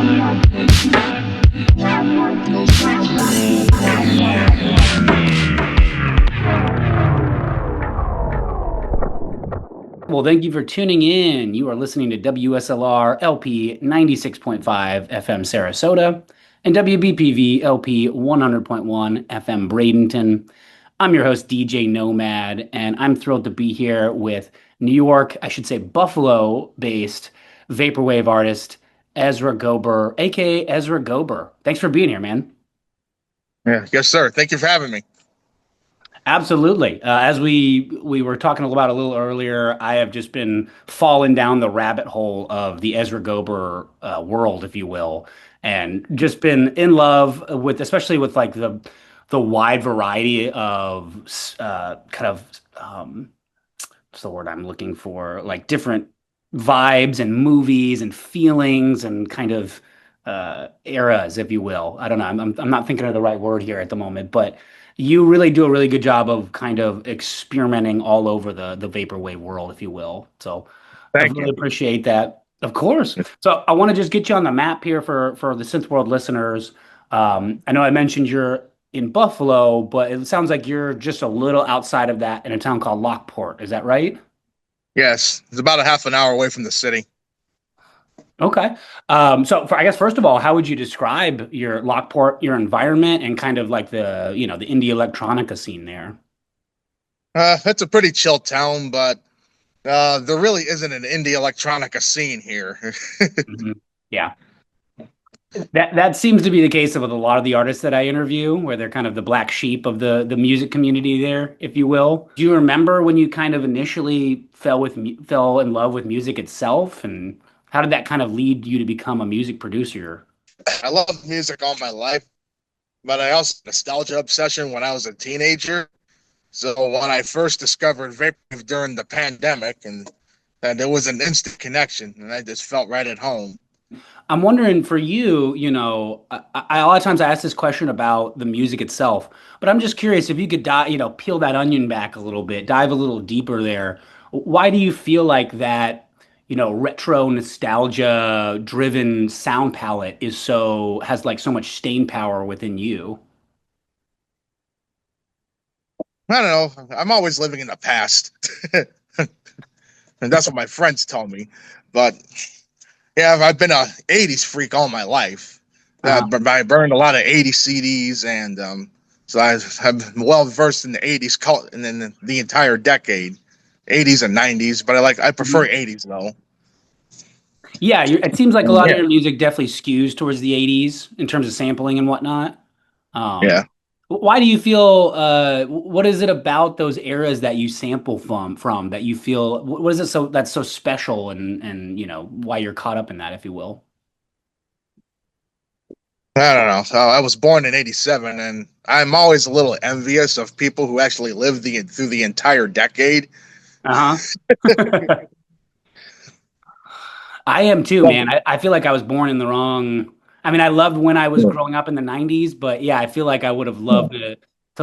Well, thank you for tuning in. You are listening to WSLR LP 96.5 FM Sarasota and WBPV LP 100.1 FM Bradenton. I'm your host, DJ Nomad, and I'm thrilled to be here with New York, I should say Buffalo-based Vaporwave artist Ezra Gober, aka Ezra Gober. Thanks for being here, man. Yeah, yes, sir. Thank you for having me. Absolutely. As we were talking about a little earlier, I have just been falling down the rabbit hole of the Ezra Gober world, if you will, and just been in love with, especially with like the wide variety of kind of what's the word I'm looking for, like different vibes and movies and feelings and kind of eras, if you will. I don't know. I'm not thinking of the right word here at the moment, but you really do a really good job of kind of experimenting all over the vaporwave world, if you will. So I Thank really you. appreciate that. Of course. So I want to just get you on the map here for the SynthWorld listeners. I know I mentioned you're in Buffalo, but it sounds like you're just a little outside of that in a town called Lockport. Is that right? Yes, it's about a half an hour away from the city. Okay. I guess first of all, how would you describe your Lockport, your environment, and kind of like the indie electronica scene there? It's a pretty chill town, but there really isn't an indie electronica scene here. Mhm. Yeah. That seems to be the case with a lot of the artists that I interview, where they're kind of the black sheep of the music community there, if you will. Do you remember when you kind of initially fell in love with music itself, and how did that kind of lead you to become a music producer? I love music all my life, but I also had a nostalgia obsession when I was a teenager. So when I first discovered Vaporwave during the pandemic, and there was an instant connection, and I just felt right at home. I'm wondering for you, a lot of times I ask this question about the music itself, but I'm just curious if you could peel that onion back a little bit, dive a little deeper there. Why do you feel like that, retro nostalgia driven sound palette has like so much staying power within you? I don't know. I'm always living in the past, and that's what my friends tell me. But yeah, I've been a '80s freak all my life. Uh, But I burned a lot of '80s CDs, and so I'm well versed in the '80s cult and then the entire decade, '80s and '90s. But I prefer '80s though. yeah, it seems like a lot of Yeah, your music definitely skews towards the 80s in terms of sampling and whatnot. yeah. Um, why do you feel, what is it about those eras that you sample from that you feel, what is it that's so special and why you're caught up in that, if you will? I don't know. So I was born in '87, and I'm always a little envious of people who actually lived through the entire decade. Uh-huh. I am too, man. I feel like I was born in the wrong. I mean, I loved when I was growing up in the 90s, but yeah, I feel like I would have loved to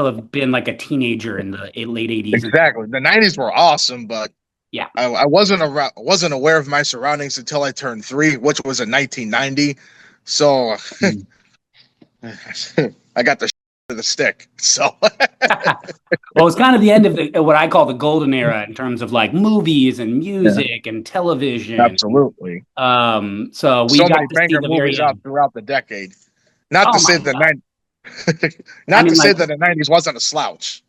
have been like a teenager in the late 80s. And Exactly. The '90s were awesome, but yeah. I wasn't aware of my surroundings until I turned 3, which was in 1990. So I got the to the stick. So Well, it's kind of the end of what I call the golden era in terms of like movies and yeah, music and television. absolutely. So we So got many to see banger the very movies out end. throughout the decade. Not Oh to my say the God. I not mean, to say like, that the '90s wasn't a slouch.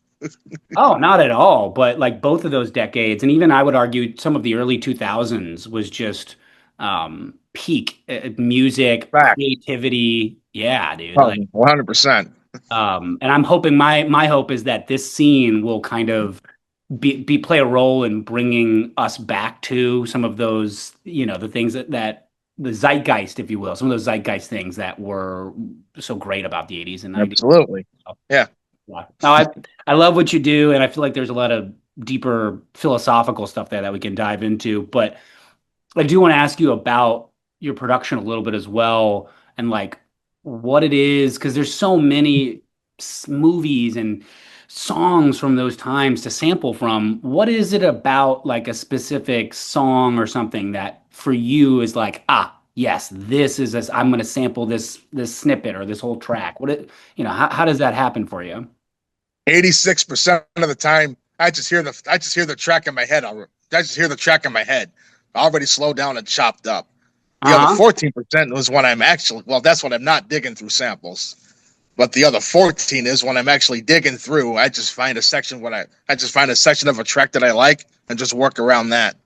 oh, not at all. But like both of those decades, and even I would argue some of the early 2000s was just peak music, Fact. creativity. Yeah, dude. Oh, Like, 100%. and I'm hoping my hope is that this scene will kind of be play a role in bringing us back to some of those, the things that the zeitgeist, if you will, some of those zeitgeist things that were so great about the 80s and 90s. Absolutely. Yeah. Yeah. No, I love what you do, and I feel like there's a lot of deeper philosophical stuff there that we can dive into. But I do want to ask you about your production a little bit as well, and like what it is, because there's so many movies and songs from those times to sample from. What is it about like a specific song or something that for you is like, ah, yes, this is this, I'm going to sample this snippet or this whole track. How does that happen for you? 86% of the time, I just hear the track in my head. I just hear the track in my head, already slowed down and chopped up. The other Uh-huh. 14% was when I'm actually, well, that's when I'm not digging through samples. But the other 14 is when I'm actually digging through. I just find a section of a track that I like and just work around that.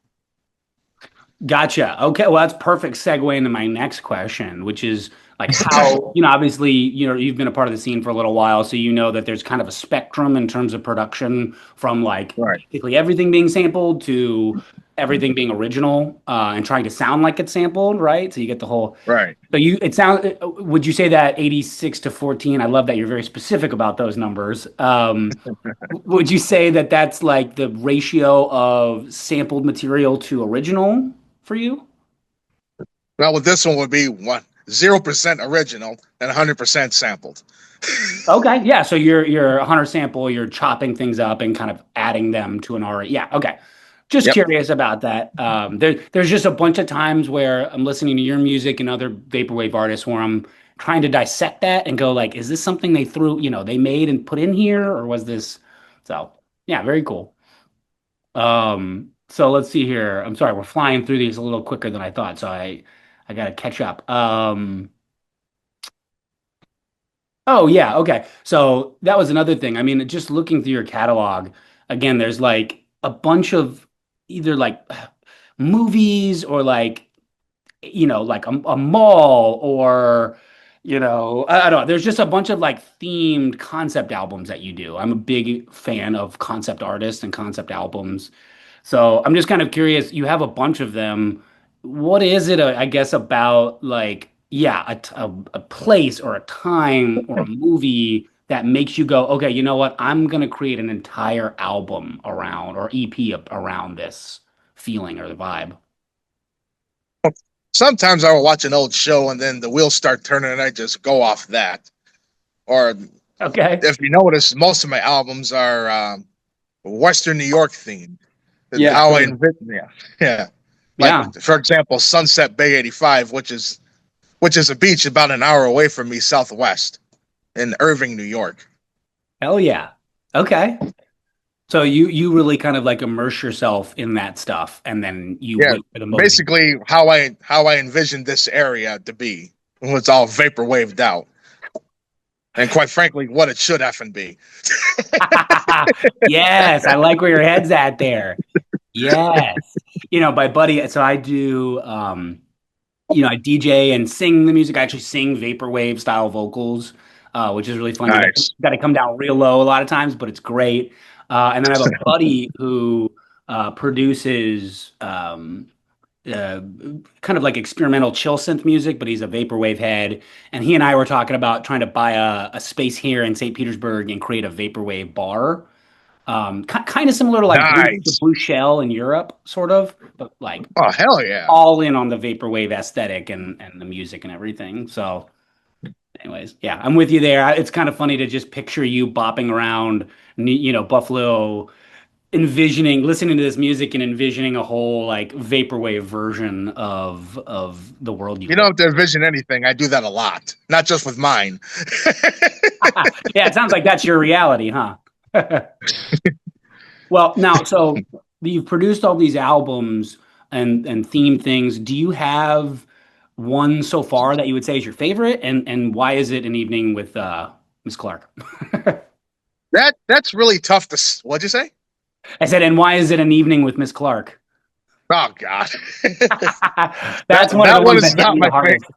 Gotcha. Okay, well, that's perfect segue into my next question, which is like how, obviously, you've been a part of the scene for a little while, so you know that there's kind of a spectrum in terms of production from like Right, basically everything being sampled to everything being original and trying to sound like it's sampled, right? So you get the whole. right. So would you say that 86 to 14, I love that you're very specific about those numbers. Would you say that that's like the ratio of sampled material to original for you? Well, with this one would be 0% original and 100% sampled. Okay, yeah. So you're a hunter sample, you're chopping things up and kind of adding them to an RA. Yeah, okay. Just Yep. curious about that. There's just a bunch of times where I'm listening to your music and other vaporwave artists where I'm trying to dissect that and go like, is this something they threw, they made and put in here, or was this? So yeah, very cool. So let's see here. I'm sorry, we're flying through these a little quicker than I thought, so I gotta catch up. Oh yeah, okay. So that was another thing. I mean, just looking through your catalog, again, there's like a bunch of either like movies or like like a mall or I don't know. There's just a bunch of like themed concept albums that you do. I'm a big fan of concept artists and concept albums. So I'm just kind of curious. You have a bunch of them. What is it, I guess, about like, yeah, a place or a time or a movie that makes you go, okay, you know what? I'm going to create an entire album around or EP around this feeling or the vibe. Sometimes I will watch an old show and then the wheels start turning and I just go off that. Or Okay. if you notice, most of my albums are Western New York themed. Yeah, How I totally. envision, yeah, yeah. Like Yeah. for example, Sunset Bay 85, which is a beach about an hour away from me, southwest in Irving, New York. Hell yeah. Okay. So you really kind of like immerse yourself in that stuff and then you Yeah, wait for the moment. basically how I envisioned this area to be when it's all vapor waved out, and quite frankly, what it should effing be. Yes, I like where your head's at there. Yes. My buddy, so I do I DJ and sing the music. I actually sing vaporwave style vocals, which is really fun. Nice. Got to come down real low a lot of times, but it's great. And then I have a buddy who produces uh, kind of like experimental chill synth music, but he's a vaporwave head. And he and I were talking about trying to buy a space here in St. Petersburg and create a vaporwave bar. Kind of similar to like the Nice. Blue Shell in Europe, sort of, but like Oh hell yeah. all in on the vaporwave aesthetic and the music and everything. So, anyways, yeah, I'm with you there. It's kind of funny to just picture you bopping around, Buffalo, listening to this music and envisioning a whole like vaporwave version of the world you You don't create. have to envision anything. I do that a lot, not just with mine. Yeah, it sounds like that's your reality, huh? Well, now, so you've produced all these albums and theme things. Do you have one so far that you would say is your favorite? And why is it an evening with Miss Clark? That's really tough to. What'd you say? I said, and why is it an evening with Miss Clark? Oh God, That's one of the that one ones is that hit not me the my favorite. hardest.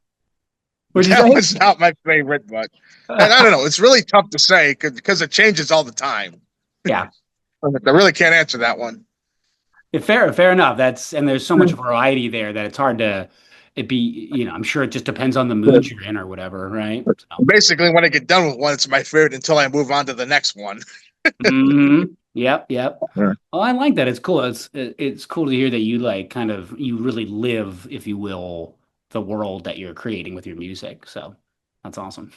What'd you That say? was not my favorite, but and I don't know. It's really tough to say because it changes all the time. Yeah. I really can't answer that one. Yeah, fair enough. And there's so much variety there that it's hard to it be, I'm sure it just depends on the mood you're in or whatever, right? So, Basically, when I get done with one, it's my favorite until I move on to the next one. Yep. Yeah. Oh, I like that. It's cool. It's cool to hear that you like kind of you really live, if you will, the world that you're creating with your music. So that's awesome.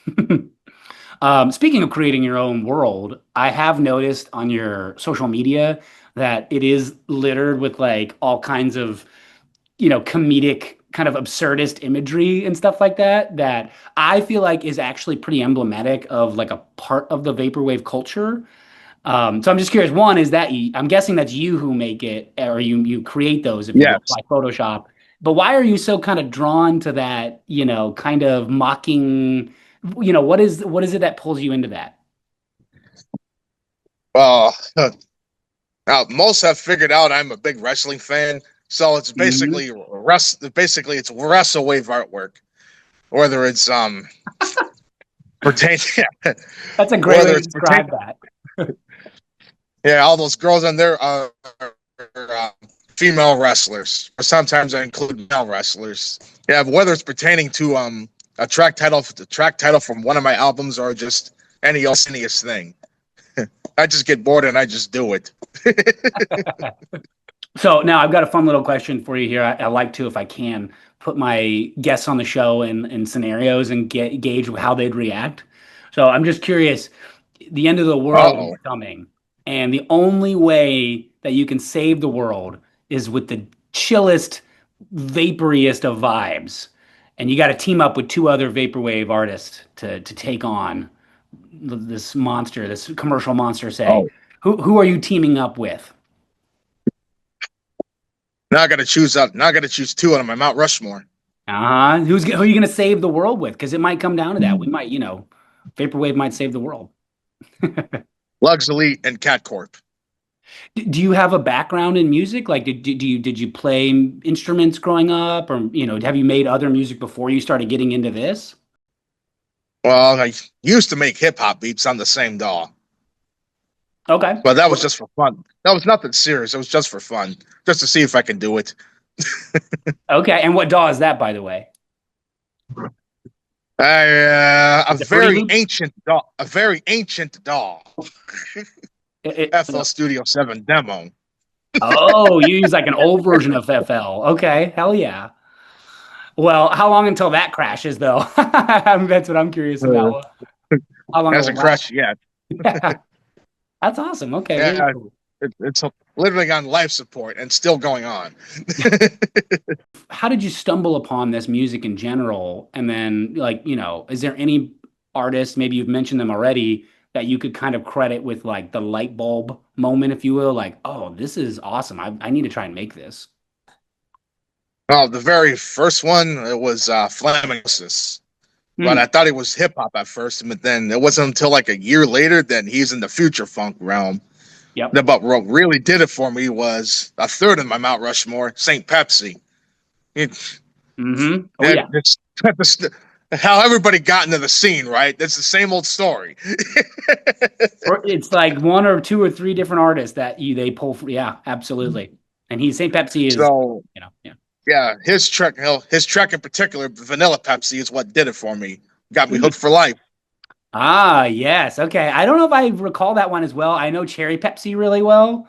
Speaking of creating your own world, I have noticed on your social media that it is littered with like all kinds of comedic kind of absurdist imagery and stuff like that that I feel like is actually pretty emblematic of like a part of the vaporwave culture. So I'm just curious. One, is that I'm guessing that's you who make it, or you create those if you go Yes. by Photoshop. But why are you so kind of drawn to that? Kind of mocking. What is it that pulls you into that? Uh, Now, most have figured out I'm a big wrestling fan, so it's Mhm. basically it's wrestle wave artwork, whether it's pertaining, That's a great way whether to it's pertaining, describe that. yeah, all those girls on there are female wrestlers, or sometimes I include male wrestlers. Yeah, but whether it's pertaining to the track title from one of my albums, or just any else thing, I just get bored and I just do it. So now I've got a fun little question for you here. I like to, if I can, put my guests on the show in scenarios and gauge how they'd react. So I'm just curious, the end of the world is Oh, coming, and the only way that you can save the world is with the chillest, vaporiest of vibes. And you got to team up with two other vaporwave artists to take on this monster, this commercial monster, say. oh. Who are you teaming up with? Now I got to choose up. Now I got to choose two out of my Mount Rushmore. Uh-huh. Who are you going to save the world with? Because it might come down to that. We might, Vaporwave might save the world. Lugs Elite and Cat Corp. Do you have a background in music? Like, did you play instruments growing up, or have you made other music before you started getting into this? Well, I used to make hip hop beats on the same DAW, Okay. but that was just for fun. That was nothing serious. It was just for fun, just to see if I can do it. Okay. And what DAW is that, by the way? A Is it Fruity very Loops? ancient DAW, a very ancient DAW, FL Studio 7 demo. Oh, you use like an old version of FL. Okay. Hell yeah. Well, how long until that crashes, though? That's what I'm curious Uh, about. How long it'll Hasn't last? crashed yet. Yeah. That's awesome. Okay. Very Yeah, cool. it's literally on life support and still going on. How did you stumble upon this music in general? And then, like, is there any artist, maybe you've mentioned them already, that you could kind of credit with like the light bulb moment, if you will? Like, oh, this is awesome. I need to try and make this. Oh, the very first one, it was Flamingosis. But Hmm. I thought it was hip hop at first, but then it wasn't until like a year later that he's in the future funk realm. Yep. But what really did it for me was a third of my Mount Rushmore, Saint Pepsi. It, Hmm. Oh, that, yeah. that's how everybody got into the scene, right? That's the same old story. Or it's like one or two or three different artists that they pull for. Yeah, absolutely. And St. Pepsi is, So yeah. yeah, his track in particular, Vanilla Pepsi, is what did it for me. Got me hooked for life. Ah, yes. Okay. I don't know if I recall that one as well. I know Cherry Pepsi really well.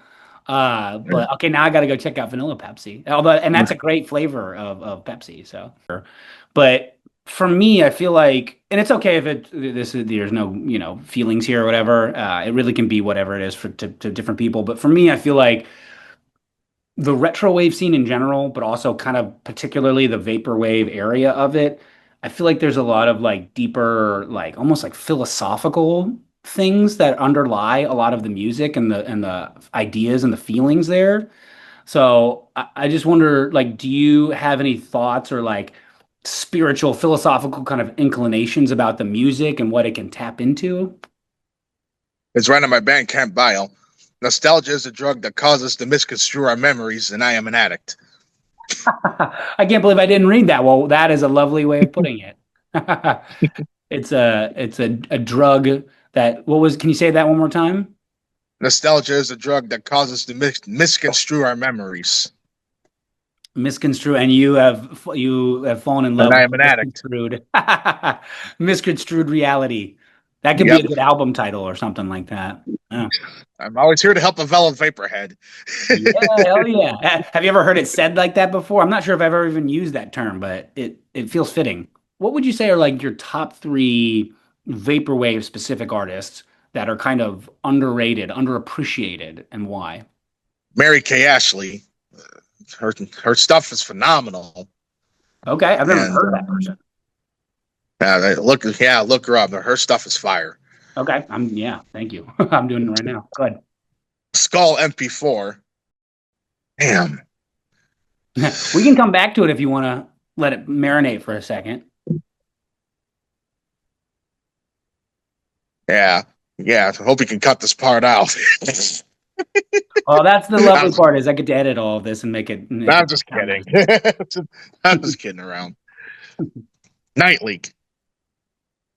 But okay, now I got to go check out Vanilla Pepsi. Although, and that's a great flavor of Pepsi. So, but for me, I feel like, and it's okay if there's no, feelings here or whatever. It really can be whatever it is to different people. But for me, I feel like the retro wave scene in general, but also kind of particularly the vaporwave area of it, I feel like there's a lot of like deeper, like almost like philosophical things that underlie a lot of the music and the ideas and the feelings there. So I just wonder, like, do you have any thoughts or like spiritual, philosophical kind of inclinations about the music and what it can tap into? It's right on my Bandcamp bio. Nostalgia is a drug that causes us to misconstrue our memories, and I am an addict. I can't believe I didn't read that. Well, that is a lovely way of putting it. It's a drug that can you say that one more time? Nostalgia is a drug that causes us to misconstrue our memories, Misconstrue, and you have fallen in and love I with am an addict. misconstrued misconstrued reality. That could be a Yep. good album title or something like that. Yeah. I'm always here to help develop Vaporhead. Yeah, hell yeah. Have you ever heard it said like that before? I'm not sure if I've ever even used that term, but it feels fitting. What would you say are like your top three vaporwave specific artists that are kind of underrated, underappreciated, and why? Mary Kay Ashley, her stuff is phenomenal. Okay, I've never And heard of that person. look her up. Her stuff is fire. Okay, yeah, thank you. I'm doing it right now. Go ahead. Skull MP4. Damn. We can come back to it if you want to let it marinate for a second. Yeah, yeah. I hope we can cut this part out. Oh, that's the lovely I'm, part is I get to edit all of this and make it I'm just sound kidding. nice. I'm just kidding around. Night Leak.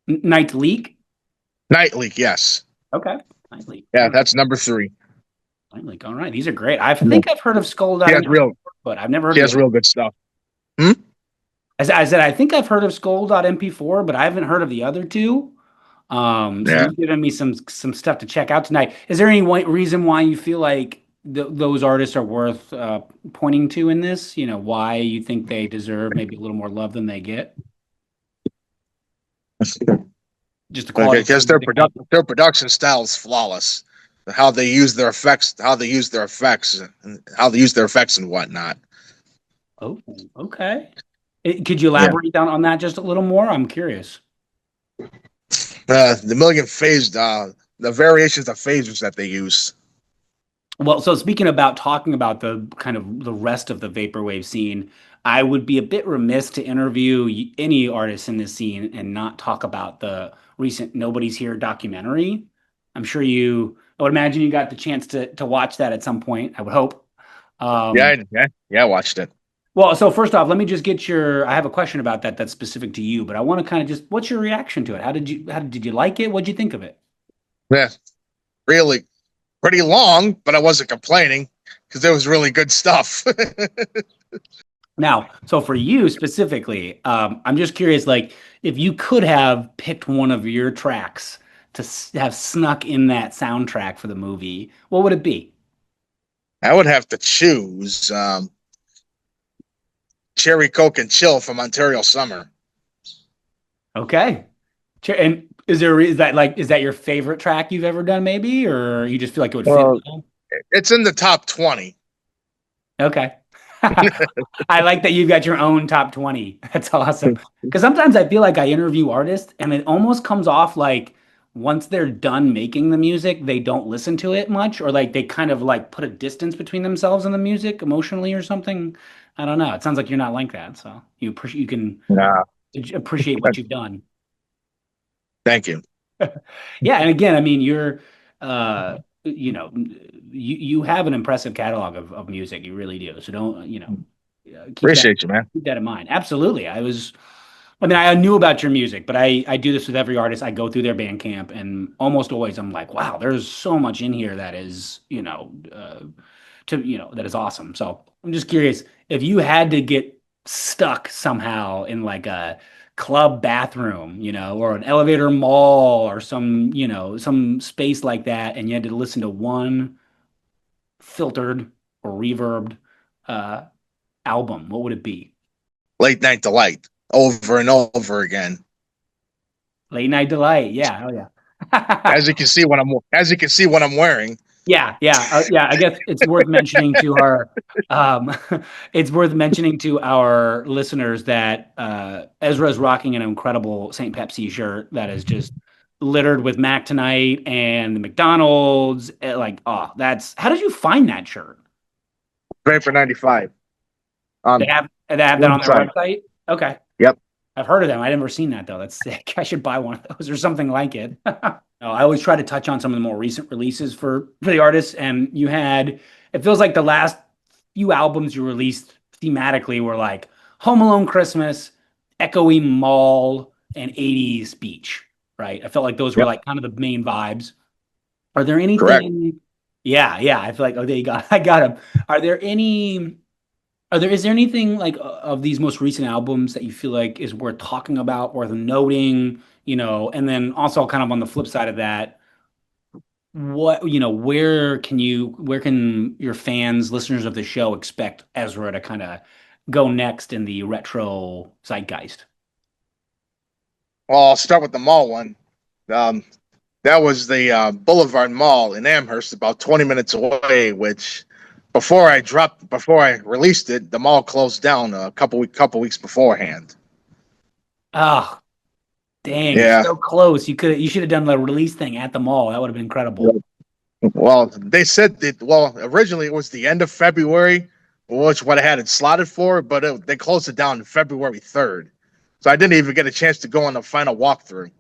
Night Leak. Night Leak. Yes. Okay, Night Leak. Yeah, All right. that's number 3. Night Leak. All right, these are great. I Yeah. think I've heard of She has Skull.mp4, real. but I've never heard She of the has other. real good stuff. Hmm? I said I think I've heard of Skull.mp4, but I haven't heard of the other two. So Yeah. you've given me some stuff to check out tonight. Is there any reason why you feel like those artists are worth pointing to in this? You know, why you think they deserve maybe a little more love than they get? Just the quality of Because music they make. their production style is flawless. How they use their effects, and whatnot. Oh, okay. Could you Yeah. elaborate down on that just a little more? I'm curious. The million phased, the variations of phasers that they use. Well, so speaking about talking about the kind of the rest of the vaporwave scene, I would be a bit remiss to interview any artists in this scene and not talk about the recent Nobody's Here documentary. I would imagine you got the chance to watch that at some point, I would hope. Um, Yeah. I watched it. well, so first off, let me just I have a question about that that's specific to you, but I want to kind of what's your reaction to it? How did you like it? What'd you think of it? Yeah, really pretty long, but I wasn't complaining because there was really good stuff. Now, so for you specifically, I'm just curious, like, if you could have picked one of your tracks to have snuck in that soundtrack for the movie, what would it be? I would have to choose Cherry Coke and Chill from Ontario Summer. Okay. And is that your favorite track you've ever done, maybe, or you just feel like it would fit Well, well? it's in the top 20. Okay. I like that you've got your own top 20. That's awesome. Because sometimes I feel like I interview artists and it almost comes off like once they're done making the music, they don't listen to it much, or like they kind of like put a distance between themselves and the music emotionally or something. I don't know. It sounds like you're not like that. So you can Nah, appreciate what you've done. thank you. Yeah, and again, I mean, you have an impressive catalog of music. You really do. So don't, keep that Appreciate you, man. keep that in mind. Absolutely. I mean, I knew about your music, but I do this with every artist. I go through their Bandcamp, and almost always I'm like, wow, there's so much in here that is, that is awesome. So I'm just curious if you had to get stuck somehow in like a club bathroom, or an elevator mall or some space like that, and you had to listen to one filtered or reverbed uh, album, what would it be? Late Night Delight over and over again. Late Night Delight. Yeah, hell yeah. As you can see what I'm wearing. Yeah. I guess it's worth mentioning to our um, it's worth mentioning to our listeners that Ezra is rocking an incredible St. Pepsi shirt that is just littered with Mac Tonight and the McDonald's. Like, oh, that's how did you find that shirt? Vapor 95 They on have that on their website. website. Okay, Yep. I've heard of them. I've never seen that though. That's sick. I should buy one of those or something like it. I always try to touch on some of the more recent releases for the artists, and it feels like the last few albums you released thematically were like Home Alone Christmas, Echoey Mall, and 80s Beach, right? I felt like those were Yep. like kind of the main vibes. Are there Correct. anything? Yeah. I feel like, okay, I got him. Are there any is there anything like of these most recent albums that you feel like is worth talking about, worth noting, and then also kind of on the flip side of that, where can your fans, listeners of the show expect Ezra to kind of go next in the retro zeitgeist? Well, I'll start with the mall one. Um, that was the Boulevard Mall in Amherst, about 20 minutes away, which before I released it, the mall closed down a couple weeks beforehand. Oh, dang, Yeah. so close. You should have done the release thing at the mall. That would have been incredible. Well, they said that. Well, originally it was the end of February, which what I had it slotted for, but they closed it down February 3rd, so I didn't even get a chance to go on the final walkthrough.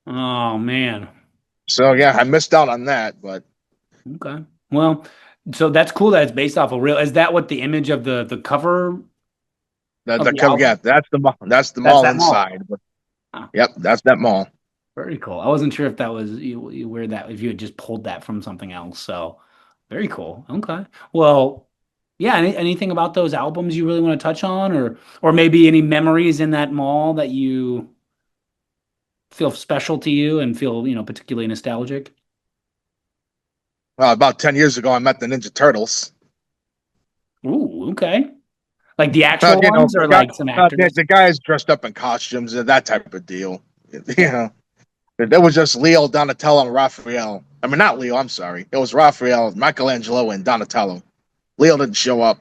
Oh man. So yeah, I missed out on that. But Okay. Well, so that's cool that it's based off a real. Is that what the image of the cover of the yeah, album? that's the That's mall that mall. inside. But Huh. yep, that's that mall. Very cool. I wasn't sure if that was you where that if you had just pulled that from something else. So very cool. Okay. Well, yeah. Anything about those albums you really want to touch on, or maybe any memories in that mall that you feel special to you and feel particularly nostalgic? About 10 years ago, I met the Ninja Turtles. Ooh, okay. Like the Uh, actual you know, ones, or like some actors? the guys dressed up in costumes and that type of deal. You Yeah. know, there was just Leo, Donatello, and Raphael. I mean, not Leo. I'm sorry. It was Raphael, Michelangelo, and Donatello. Leo didn't show up.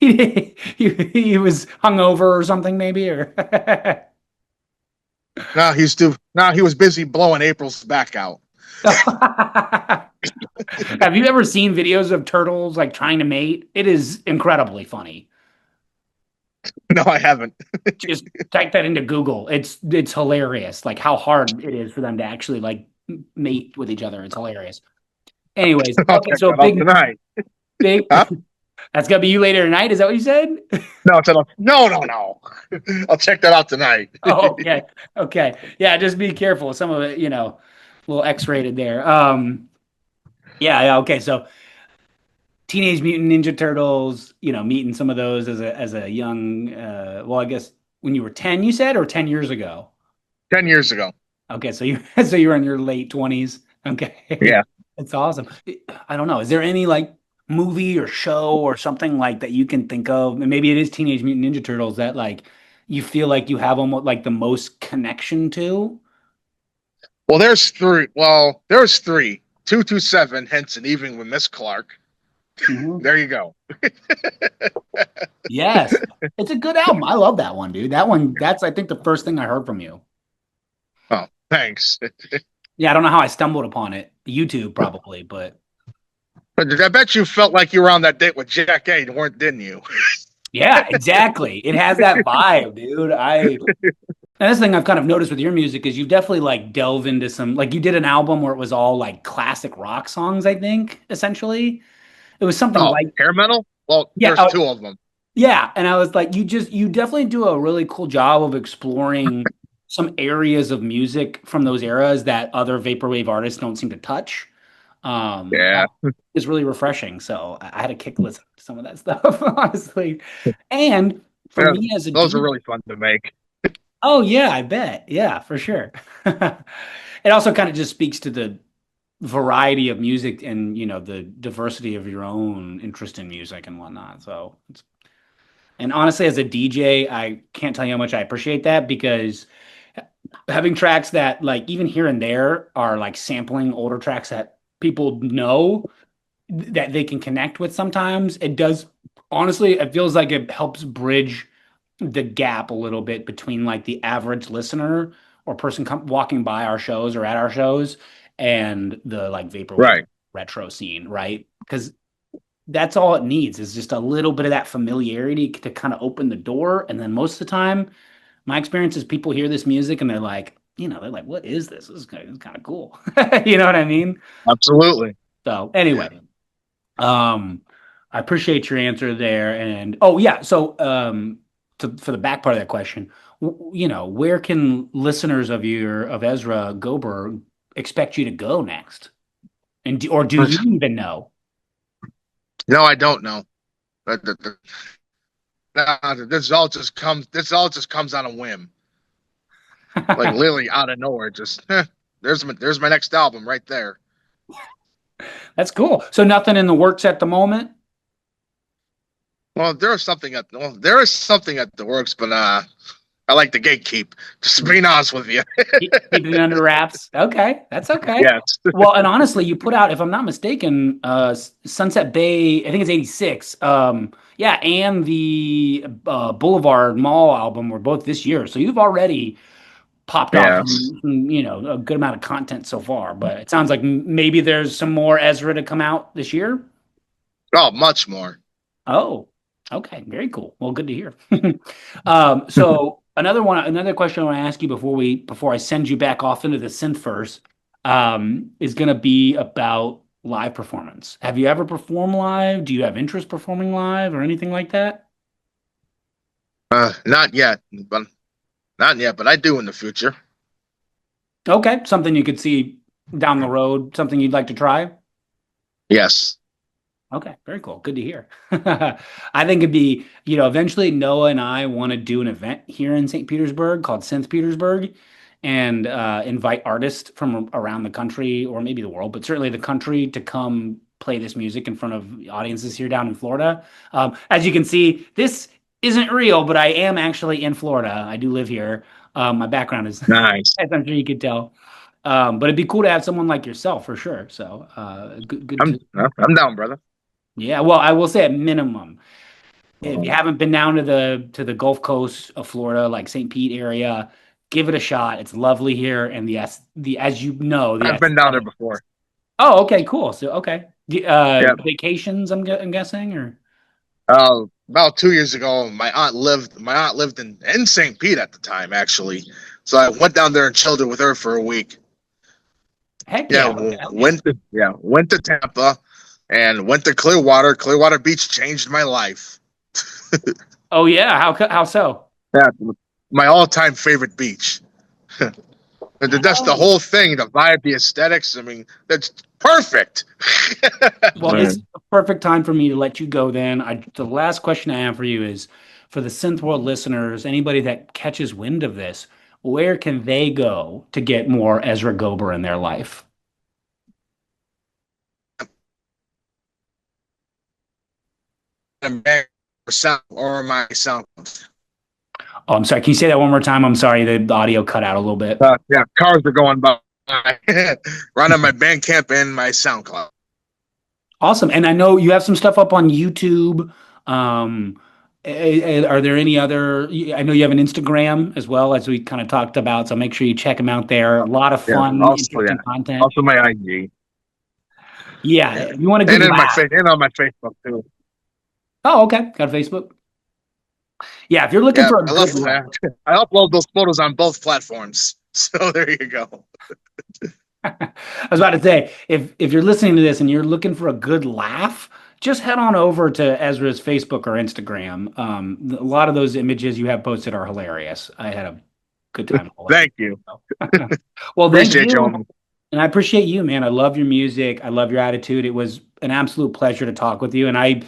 He was hungover or something, maybe, or No, he's too. No, he was busy blowing April's back out. Have you ever seen videos of turtles like trying to mate? It is incredibly funny. No, I haven't. Just type that into Google. It's hilarious, like how hard it is for them to actually like mate with each other. It's hilarious. Anyways, I'll okay, check so that out big, tonight. big. Huh? That's gonna be you later tonight. Is that what you said? No, no. I'll check that out tonight. Oh, okay. Okay. Yeah, just be careful. Some of it, a little X-rated there. Yeah, yeah, okay. So Teenage Mutant Ninja Turtles, meeting some of those as a young well, I guess when you were 10, you said, or 10 years ago. 10 years ago. Okay, so you so you were in your late 20s. Okay. Yeah. That's awesome. I don't know. Is there any like movie or show or something like that you can think of? And maybe it is Teenage Mutant Ninja Turtles that like you feel like you have almost like the most connection to? Well, there's three. Well, there's three. 227, hence an evening with Miss Clark. Mhm. There you go. Yes. It's a good album. I love that one, dude. That one, that's I think the first thing I heard from you. Oh, thanks. Yeah, I don't know how I stumbled upon it. YouTube probably, but But I bet you felt like you were on that date with Jack A, weren't, didn't you? yeah, exactly. It has that vibe, dude. And this thing I've kind of noticed with your music is you definitely like delve into some like you did an album where it was all like classic rock songs, I think, essentially. It was something Oh, like hair metal? Well, yeah, there's two of them. yeah, and I was like, you definitely do a really cool job of exploring some areas of music from those eras that other vaporwave artists don't seem to touch. Yeah. It's really refreshing. So I had a kick listen to some of that stuff, honestly. And for Yeah. me as a Those are DJ, really fun to make. oh yeah, I bet. Yeah, for sure. It also kind of just speaks to the variety of music and the diversity of your own interest in music and whatnot. So and honestly, as a DJ, I can't tell you how much I appreciate that because having tracks that like even here and there are like sampling older tracks that people know that they can connect with sometimes, it does honestly, it feels like it helps bridge the gap a little bit between like the average listener or person walking by our shows or at our shows and the like vaporwave Right. retro scene, right? Because that's all it needs is just a little bit of that familiarity to kind of open the door. And then most of the time, my experience is people hear this music and they're like, what is this? This is kind of cool. You know what I mean? Absolutely. So anyway, um, I appreciate your answer there. And oh yeah, so for the back part of that question, where can listeners of Ezra Gober expect you to go next? Or do you even know? No, I don't know. This all just comes on a whim. Like literally out of nowhere. Just there's my next album right there. That's cool. So nothing in the works at the moment? Well, there is something at the works, but I like the gatekeep. Just being honest with you. Keeping it under wraps. Okay, that's okay. Yes. Well, and honestly, you put out, if I'm not mistaken, Sunset Bay, I think it's 86. Yeah, and the Boulevard Mall album were both this year. So you've already popped off Yes. a good amount of content so far. But it sounds like maybe there's some more Ezra to come out this year. Oh, much more. Oh, okay, very cool. Well, good to hear. So another question I want to ask you before I send you back off into the synth is going to be about live performance. Have you ever performed live? Do you have interest performing live or anything like that? Not yet, but not yet, but I do in the future. Okay, something you could see down the road, something you'd like to try? Yes. Okay, very cool. Good to hear. I think it'd be, eventually Noah and I want to do an event here in St. Petersburg called Synth Petersburg and invite artists from around the country or maybe the world, but certainly the country to come play this music in front of audiences here down in Florida. As you can see, this isn't real, but I am actually in Florida. I do live here. My background is, Nice. as I'm sure you could tell. But it'd be cool to have someone like yourself for sure. So good I'm to I'm down, brother. yeah, well, I will say at minimum, if you Um, haven't been down to the Gulf Coast of Florida, like St. Pete area, give it a shot. It's lovely here, and the as you know, the I've been down there aesthetic. before. Oh, okay, cool. So okay, Yeah. vacations. I'm guessing, or About 2 years ago, my aunt lived in St. Pete at the time, actually. So I went down there and chilled with her for a week. heck Yeah, yeah, okay. went to Tampa and went to Clearwater. Clearwater Beach changed my life. Oh yeah, how so? Yeah, my all-time favorite beach. That's the Hell, whole thing, the vibe, the aesthetics. I mean, that's perfect. well, it's a perfect time for me to let you go. Then, the last question I have for you is, for the SynthWorld listeners, anybody that catches wind of this, where can they go to get more Ezra Gober in their life? Sound or my sound. Oh, I'm sorry. Can you say that one more time? I'm sorry, the audio cut out a little bit. Yeah, cars are going by. Run on my Bandcamp and my SoundCloud. Awesome. And I know you have some stuff up on YouTube. Are there any other? I know you have an Instagram as well, as we kind of talked about. So make sure you check them out there. A lot of Yeah, fun, also yeah, interesting content. also my IG. Yeah, Yeah, if you want a good and in my laugh. face and on my Facebook too. Oh, okay. Got a Facebook. Yeah, if you're looking Yeah, for a I good love laugh. that. I upload those photos on both platforms. So there you go. I was about to say, if you're listening to this and you're looking for a good laugh, just head on over to Ezra's Facebook or Instagram. A lot of those images you have posted are hilarious. I had a good time Thank you. watching. Well, thank Appreciate you, you. homie. And I appreciate you, man. I love your music. I love your attitude. It was an absolute pleasure to talk with you. And I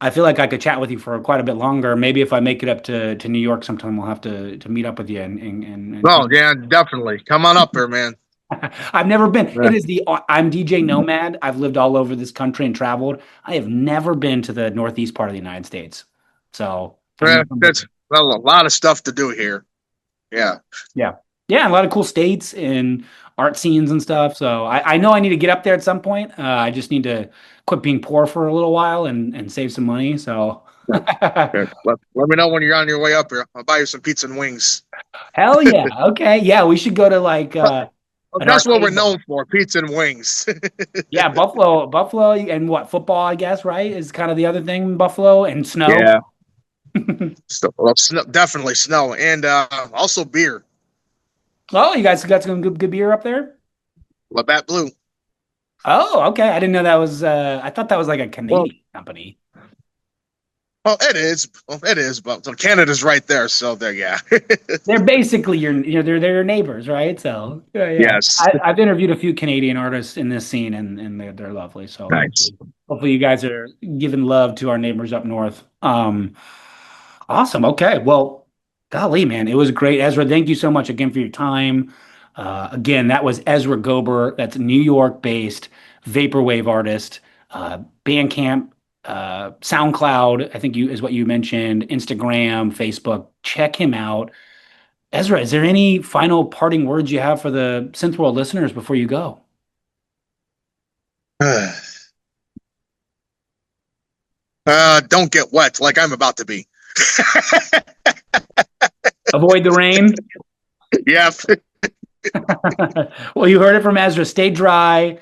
feel like I could chat with you for quite a bit longer. Maybe if I make it up to New York sometime, we'll have to meet up with you and Oh yeah, definitely. Come on up here, man. I've never been. Yeah, It is I'm DJ Nomad. I've lived all over this country and traveled. I have never been to the northeast part of the United States. So I'm, yeah, that's well, a lot of stuff to do here. Yeah. yeah. Yeah, a lot of cool states and art scenes and stuff. So I know I need to get up there at some point. I just need to quit being poor for a little while and save some money. So Okay. Let me know when you're on your way up here. I'll buy you some pizza and wings. hell yeah. Okay. Yeah, we should go to like Well, an that's what we're arcade bar. known for, pizza and wings. Yeah, Buffalo, and what football, I guess, right? Is kind of the other thing in Buffalo and snow. Yeah. So, well, definitely snow and also beer. Oh, you guys got some good beer up there? Labatt Blue. Oh, okay. I didn't know that was I thought that was like a Well, Canadian company. well, it is. Well, it is, but so Canada's right there. So there, yeah. They're basically they're your neighbors, right? So yeah. Yes. I've interviewed a few Canadian artists in this scene and they're lovely. So Nice. hopefully you guys are giving love to our neighbors up north. Awesome. Okay. Well, golly, man, it was great. Ezra, thank you so much again for your time. Again, that was Ezra Gober. That's New York-based vaporwave artist. Bandcamp, SoundCloud, I think you is what you mentioned, Instagram, Facebook. Check him out. Ezra, is there any final parting words you have for the SynthWorld listeners before you go? Don't get wet like I'm about to be. Avoid the rain. Yeah. Well, you heard it from Ezra. Stay dry.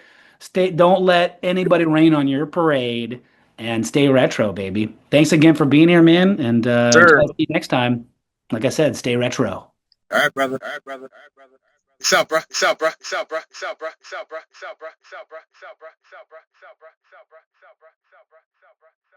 Don't let anybody rain on your parade and stay retro, baby. Thanks again for being here, man. And until Sir. I see you next time, like I said, stay retro. All right, brother. All right, brother. All right, brother. What's up, bro? What's up, bro? What's up, bro? What's up, bro? What's up, bro? What's up, bro? What's up, bro? What's up, bro? What's up, bro? What's up, bro? What's up, bro? What's up, bro? What's up, bro? What's up, bro?